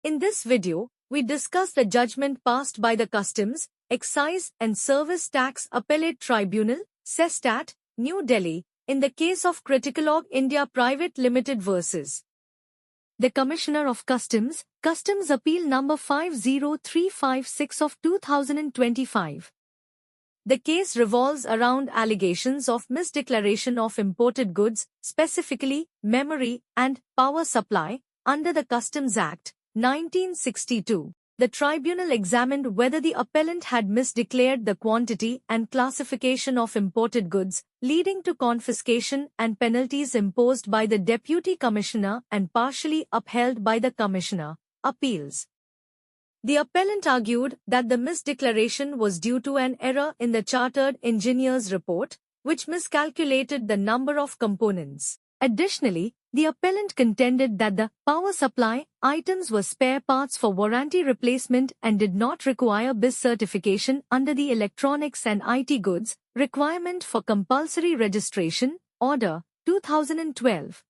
In this video, we discuss the judgment passed by the Customs, Excise and Service Tax Appellate Tribunal, CESTAT, New Delhi, in the case of Criticalog India Private Limited vs. the Commissioner of Customs, Customs Appeal number 50356 of 2025. The case revolves around allegations of misdeclaration of imported goods, specifically memory and power supply, under the Customs Act, 1962. The tribunal examined whether the appellant had misdeclared the quantity and classification of imported goods, leading to confiscation and penalties imposed by the Deputy Commissioner and partially upheld by the Commissioner. Appeals. The appellant argued that the misdeclaration was due to an error in the Chartered Engineer's report, which miscalculated the number of components. Additionally, the appellant contended that the power supply items were spare parts for warranty replacement and did not require BIS certification under the Electronics and IT Goods Requirement for Compulsory Registration, Order, 2012.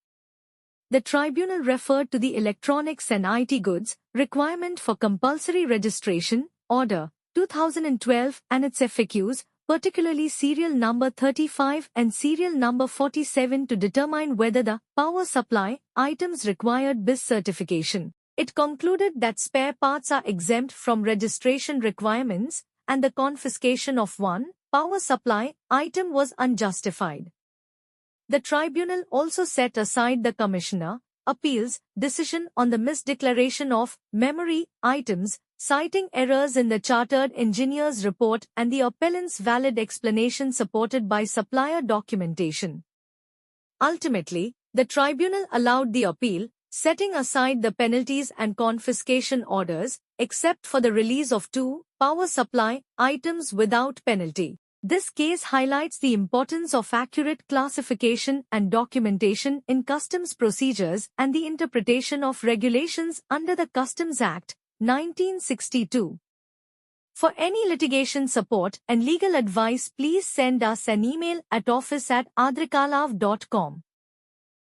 The tribunal referred to the Electronics and IT Goods Requirement for Compulsory Registration, Order, 2012 and its FAQs, particularly serial number 35 and serial number 47, to determine whether the power supply items required BIS certification. It concluded that spare parts are exempt from registration requirements and the confiscation of one power supply item was unjustified. The tribunal also set aside the Commissioner Appeals decision on the misdeclaration of memory items, citing errors in the Chartered Engineer's report and the appellant's valid explanation supported by supplier documentation. Ultimately, the tribunal allowed the appeal, setting aside the penalties and confiscation orders, except for the release of two power supply items without penalty. This case highlights the importance of accurate classification and documentation in customs procedures and the interpretation of regulations under the Customs Act, 1962. For any litigation support and legal advice, please send us an email at office@adrikalav.com.